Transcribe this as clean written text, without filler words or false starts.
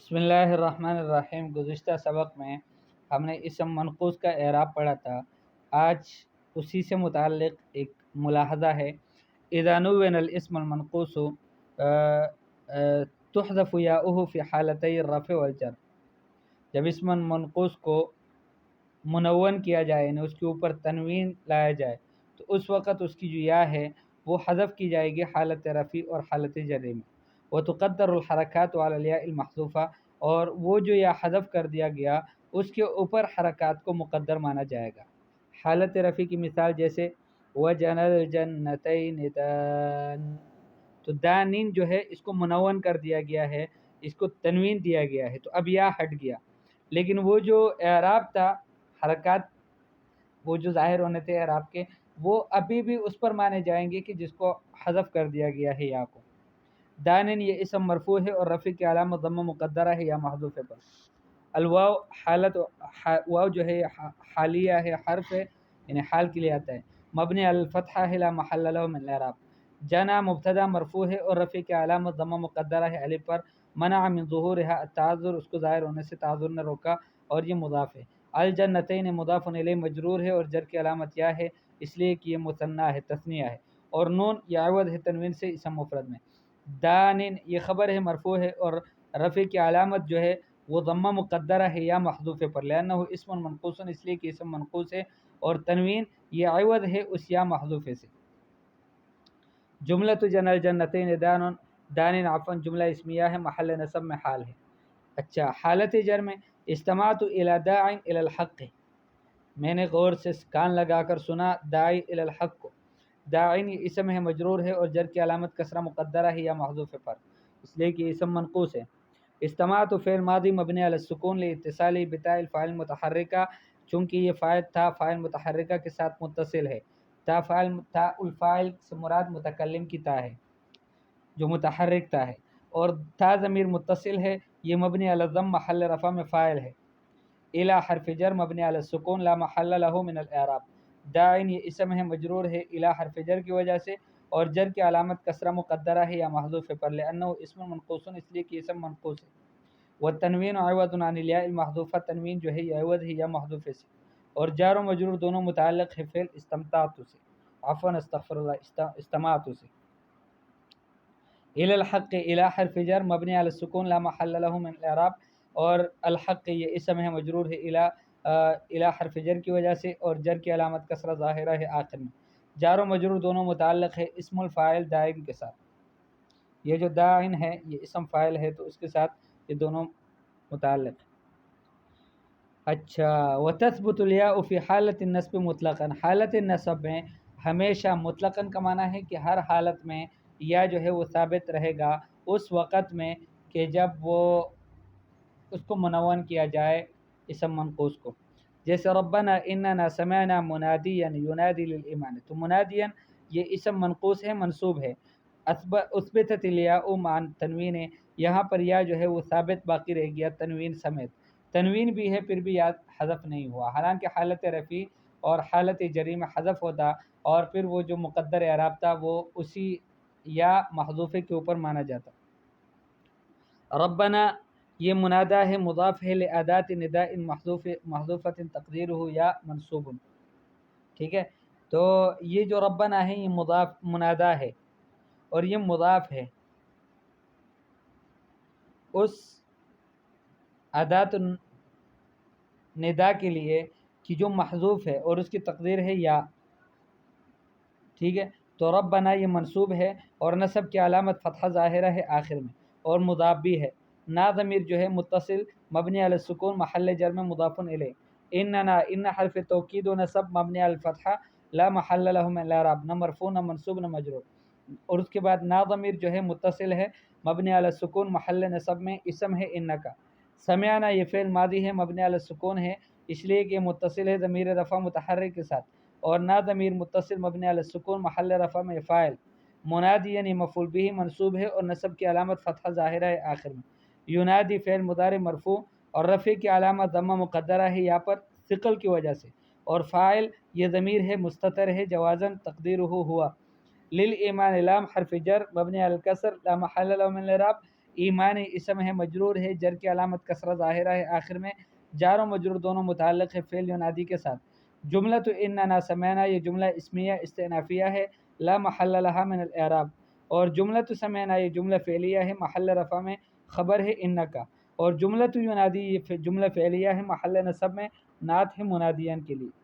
بسم اللہ الرحمن الرحیم۔ گزشتہ سبق میں ہم نے اسم منقوص کا اعراب پڑھا تھا۔ آج اسی سے متعلق ایک ملاحظہ ہے۔ اذا نون الاسم المنقوص تحذف یاؤہ فی حالتی الرفع والجر۔ جب اسم منقوص کو منون کیا جائے یعنی اس کے اوپر تنوین لایا جائے تو اس وقت اس کی جو یا ہے وہ حذف کی جائے گی حالت رفع اور حالت جر میں۔ وتقدر الحرکات علی الیاء المحذوفہ، اور وہ جو یا حذف کر دیا گیا اس کے اوپر حرکات کو مقدر مانا جائے گا۔ حالت رفع کی مثال جیسے وجن الجنتین دان، تو دانین جو ہے اس کو منون کر دیا گیا ہے، اس کو تنوین دیا گیا ہے، تو اب یا ہٹ گیا، لیکن وہ جو اعراب تھا، حرکات وہ جو ظاہر ہونے تھے اعراب کے، وہ ابھی بھی اس پر مانے جائیں گے کہ جس کو حذف کر دیا گیا ہے یا کو۔ دانن یہ اسم مرفوع ہے اور رفع کی علامت ضمہ مقدرہ ہے یا محذوف پر۔ الواو حالت واو جو ہے حالیہ ہے، حرف ہے یعنی حال کے لیے آتا ہے، مبنی علی الفتحہ ہے لا محل له من الاعراب۔ جنا مبتدا مرفوع ہے اور رفع کی علامت ضمہ مقدرہ ہے الف پر، منع من ظہورها التعذر، اس کو ظاہر ہونے سے تعذر نے روکا، اور یہ مضاف ہے۔ الجنتین مضاف الیہ مجرور ہے اور جر کی علامت یا ہے اس لیے کہ یہ مثنیٰ ہے، تثنیہ ہے، اور نون یہ عوض ہے تنوین سے اسم مفرد میں۔ دانن یہ خبر ہے، مرفوع ہے اور رفع کی علامت جو ہے وہ ضمہ مقدرہ ہے یا محذوف پر، لأنہ اسم منقوص، اس لیے کہ اسم منقوص ہے، اور تنوین یہ عوض ہے اس یا محذوف سے۔ جملۃ جن الجنتین دانن عفوا جملہ اسمیہ ہے، محل نصب میں حال ہے۔ اچھا، حالت جر میں استمعت الی داع الی الحق، میں نے غور سے کان لگا کر سنا داعی الی الحق کو۔ داعین یہ اسم ہے، مجرور ہے اور جر کی علامت کسرہ مقدرہ ہے یا محذوف پر، اس لیے کہ اسم منقوص ہے۔ استمعت فعل ماضی مبنی علی السکون لاتصالی بتاء الفاعل متحرکہ، چونکہ یہ فاعل تھا فاعل متحرکہ کے ساتھ متصل ہے۔ تا الفاعل سے مراد متکلم کی تا ہے جو متحرک تا ہے، اور تا ضمیر متصل ہے، یہ مبنی علی الضم محل رفع میں فاعل ہے۔ الی حرف جر مبنی علی السکون لا محل له من الاعراب۔ داعین یہ اسم ہے، مجرور ہے الی حرف جر کی وجہ سے، اور جر کی علامت کسرہ مقدرہ ہے یا محذوف پر، لأنہ اسم منقوص، اس لیے کہ اسم منقوص ہے۔ والتنوین عوض عن الیاء المحذوفہ، تنوین جو ہے یہ عوض ہے یا محذوف سے، اور جار و مجرور دونوں متعلق ہے فعل استمتعت سے، عفوا استغفر اللہ، استمعت سے۔ الی الحق الی حرف جر مبنی علی السکون لا محل له من الاعراب، اور الحق یہ اسم ہے، مجرور ہے الی حرف جر کی وجہ سے، اور جر کی علامت کسرہ ظاہرہ ہے آخر میں۔ جار و مجرور دونوں متعلق ہے اسم الفاعل داعین کے ساتھ، یہ جو داعین ہے یہ اسم فاعل ہے تو اس کے ساتھ یہ دونوں متعلق ہے۔ اچھا، وتثبت الیاء فی حالت النصب مطلقا، حالت نصب میں ہمیشہ مطلقاً کا معنی ہے کہ ہر حالت میں یا جو ہے وہ ثابت رہے گا اس وقت میں کہ جب وہ اس کو منون کیا جائے اسم منقوص کو، جیسے ربنا اننا سمعنا منادیا ینادی للایمان، تو منادیا یہ اسم منقوص ہے، منصوب ہے۔ اثبتت الیاء مع تنوین، یہاں پر یا جو ہے وہ ثابت باقی رہ گیا تنوین سمیت، تنوین بھی ہے پھر بھی یا حذف نہیں ہوا، حالانکہ حالت رفع اور حالت جری میں حذف ہوتا اور پھر وہ جو مقدر اعراب تھا وہ اسی یا محذوفے کے اوپر مانا جاتا۔ ربنا یہ منادا ہے، مضاف ہے لادات نداء محذوفۃ تقدیرہ یا منصوب، ٹھیک ہے، تو یہ جو ربنا ہے یہ مضاف منادا ہے اور یہ مضاف ہے اس ادات ندا کے لیے کہ جو محذوف ہے اور اس کی تقدیر ہے یا، ٹھیک ہے، تو ربنا یہ منصوب ہے اور نصب کی علامت فتحہ ظاہرہ ہے آخر میں، اور مضاف بھی ہے۔ نا ضمیر جو ہے متصل مبنی علی السکون محل جر میں مضاف الیہ۔ اننا ان حرف توکید و نصب مبنی علی الفتحہ لا محل له من الاعراب، نہ مرفوع نہ منصوب نہ مجرور، اور اس کے بعد نا ضمیر جو ہے متصل ہے مبنی علی السکون محل نصب میں اسم ہے انکا۔ سمعنا یہ فعل ماضی ہے مبنی علی السکون ہے اس لیے کہ متصل ہے ضمیر رفع متحرک کے ساتھ، اور نا ضمیر متصل مبنی علی السکون محل رفع میں فاعل۔ منادیا یہ مفعول به منصوب ہے اور نصب کی علامت فتحہ ظاہرہ ہے آخر میں۔ ینادی فعل مضارع مرفوع اور رفع کی علامت ضمہ مقدرہ ہے یہاں پر ثقل کی وجہ سے، اور فاعل یہ ضمیر ہے مستتر ہے جوازاً تقدیرہ ہوا۔ للایمان لام حرف جر مبنی علی الکسر لا محل له من الاعراب، ایمان اسم ہے، مجرور ہے، جر کی علامت کسرہ ظاہرہ ہے، آخر میں جار و مجرور دونوں متعلق ہے فعل ینادی کے ساتھ۔ جملہ تو اننا سمعنا یہ جملہ اسمیہ استئنافیہ ہے، لا محل لها من الاعراب، اور جملہ تو سمعنا یہ جملہ فعلیہ ہے، محل رفع میں خبر ہے ان کا، اور جملہ تو ینادی یہ جملہ فعلیہ ہے، محل نصب میں نعت ہے منادیان کے لیے۔